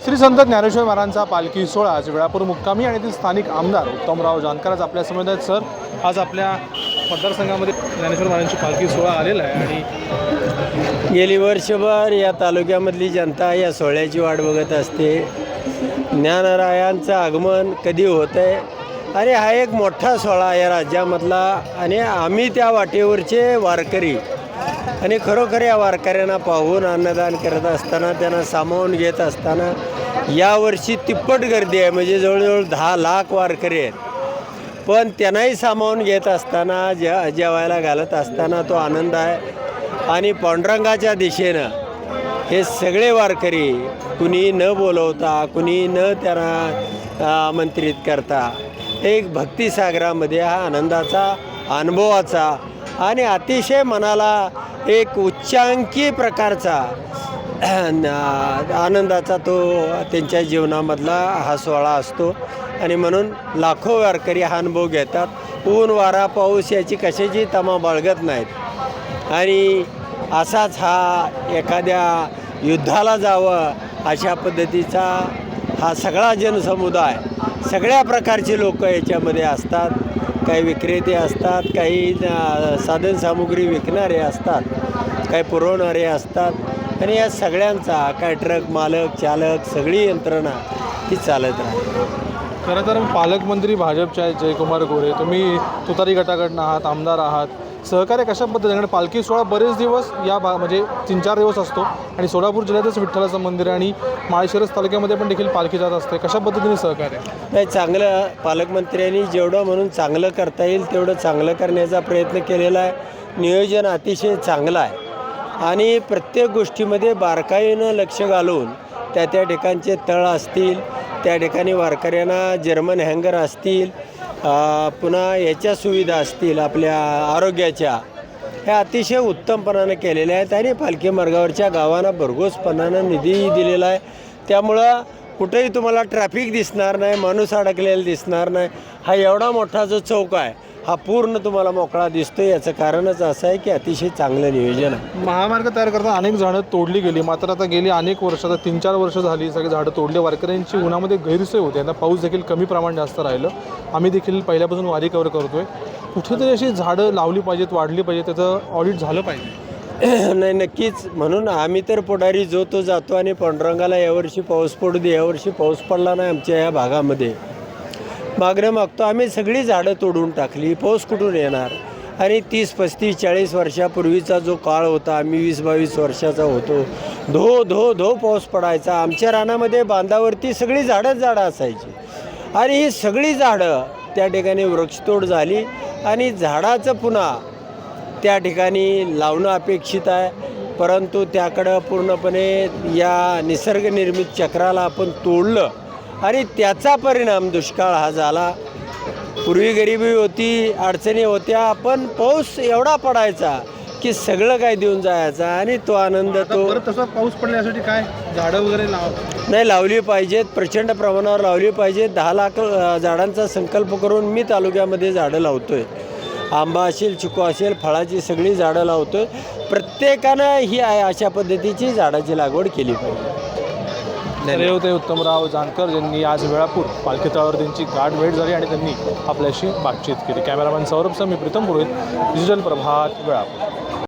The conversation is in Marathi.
श्री संत ज्ञानेश्वर महाराजांचा पालखी सोहळा आज वेळापूर मुक्कामी आणि येथील स्थानिक आमदार उत्तमराव जानकर आज आपल्या समोर आहेत. सर, आज आपल्या मतदारसंघामध्ये ज्ञानेश्वर महाराजांची पालखी सोहळा आलेला आहे आणि गेली वर्षभर या तालुक्यामधली जनता या सोहळ्याची वाट बघत असते. ज्ञानरायांचं आगमन कधी होतं आहे आणि हा एक मोठा सोहळा या राज्यामधला आणि आम्ही त्या वाटेवरचे वारकरी आणि खरोखर या वारकऱ्यांना पाहून अन्नदान करत असताना त्यांना सामावून घेत असताना यावर्षी तिप्पट गर्दी आहे. म्हणजे जवळजवळ 10 लाख वारकरी आहेत. पण त्यांनाही सामावून घेत असताना जेवायला घालत असताना तो आनंद आहे. आणि पांडुरंगाच्या दिशेनं हे सगळे वारकरी कुणी न बोलवता कुणी न त्यांना आमंत्रित करता एक भक्तिसागरामध्ये हा आनंदाचा अनुभवाचा आणि अतिशय मनाला एक उच्चांकी प्रकारचा आनंदाचा तो त्यांच्या जीवनामधला हा सोहळा असतो. आणि म्हणून लाखो वारकरी हा अनुभव घेतात. ऊन वारा पाऊस याची कशाची तमा बाळगत नाहीत. आणि असाच हा एखाद्या युद्धाला जावं अशा पद्धतीचा हा सगळा जनसमुदाय सगळ्या प्रकारचे लोक याच्यामध्ये असतात. काही विक्रेते असतात, काही साधनसामुग्री विकणारे असतात, काही पुरवणारे असतात आणि या सगळ्यांचा काय ट्रक मालक चालक सगळी यंत्रणा ही चालत राहते. खरं तर पालकमंत्री भाजपचे आहेत जयकुमार गोरे, तुम्ही तुतारी गटाकडनं आहात, आमदार आहात. सहकार्य कशा पद्धतीने? पालखी सोहळा बरेच दिवस या म्हणजे 3-4 दिवस असतो आणि सोलापूर जिल्ह्यातच विठ्ठलाचं मंदिर आणि माळशिरस तालुक्यामध्ये पण देखील पालखी जात असते. कशा पद्धतीने सहकार्य? नाही, चांगलं पालकमंत्र्यांनी जेवढं म्हणून चांगलं करता येईल तेवढं चांगलं करण्याचा प्रयत्न केलेला आहे. नियोजन अतिशय चांगलं आहे आणि प्रत्येक गोष्टीमध्ये बारकाईनं लक्ष घालून त्या ठिकाणचे तळ असतील, त्या ठिकाणी वारकऱ्यांना जर्मन हँगर असतील, पुन्हा याच्या सुविधा असतील आपल्या आरोग्याच्या, ह्या अतिशय उत्तमपणानं केलेल्या आहेत. आणि पालखी मार्गावरच्या गावांना भरघोसपणानं निधीही दिलेला आहे. त्यामुळं कुठेही तुम्हाला ट्रॅफिक दिसणार नाही, माणूस अडकलेला दिसणार नाही. हा एवढा मोठा जो चौक आहे हा पूर्ण तुम्हाला मोकळा दिसतो. याचं कारणच असं आहे की अतिशय चांगलं नियोजन आहे. महामार्ग तयार करताना अनेक झाडं तोडली गेली, मात्र आता गेली अनेक वर्ष, आता 3-4 वर्ष झाली सगळी झाडं तोडली. वारकऱ्यांची उन्हामध्ये गैरसोय होते. आता पाऊस देखील कमी प्रमाण जास्त राहिलं. आम्ही देखील पहिल्यापासून वारी कव्हर करतोय. कुठेतरी अशी झाडं लावली पाहिजेत, वाढली पाहिजे, त्याचं ऑडिट झालं पाहिजे. नाही, नक्कीच. म्हणून आम्ही तर पुढारी जो तो जातो आणि पांडुरंगाला यावर्षी पाऊस पडू दे. यावर्षी पाऊस पडला नाही आमच्या या भागामध्ये, मागणं मागतो. आम्ही सगळी झाडं तोडून टाकली. पाऊस कुठून येणार? आणि 30, 35, 40 वर्षापूर्वीचा जो काळ होता, आम्ही 20-22 वर्षाचा होतो, धो धो धो पाऊस पडायचा. आमच्या रानामध्ये बांधावरती सगळी झाडंच झाडं असायची आणि ही सगळी झाडं त्या ठिकाणी वृक्षतोड झाली आणि झाडाचं पुन्हा त्या ठिकाणी लावणं अपेक्षित आहे. परंतु त्याकडं पूर्णपणे या निसर्गनिर्मित चक्राला आपण तोडलं आणि त्याचा परिणाम दुष्काळ हा झाला. पूर्वी गरिबी होती, अडचणी होत्या, पण पाऊस एवढा पडायचा की सगळं काय देऊन जायचा आणि तो आनंद तो तसा पाऊस पडण्यासाठी काय झाडं वगैरे नाही लावली पाहिजेत, प्रचंड प्रमाणावर लावली पाहिजेत. 10 लाख झाडांचा संकल्प करून मी तालुक्यामध्ये झाडं लावतोय. आंबा असेल, चिकू असेल, फळाची सगळी झाडं लावतोय. प्रत्येकानं ही अशा पद्धतीची झाडाची लागवड केली पाहिजे. होते उत्तमराव जानकर यांनी आज वेळापूर पालखी तळावर त्यांची गाठ भेट झाली आणि त्यांनी आपल्याशी बातचीत केली. कॅमेरामॅन सौरभ सह मी प्रीतम पुरोहित, डिजिटल प्रभात, वेळापूर.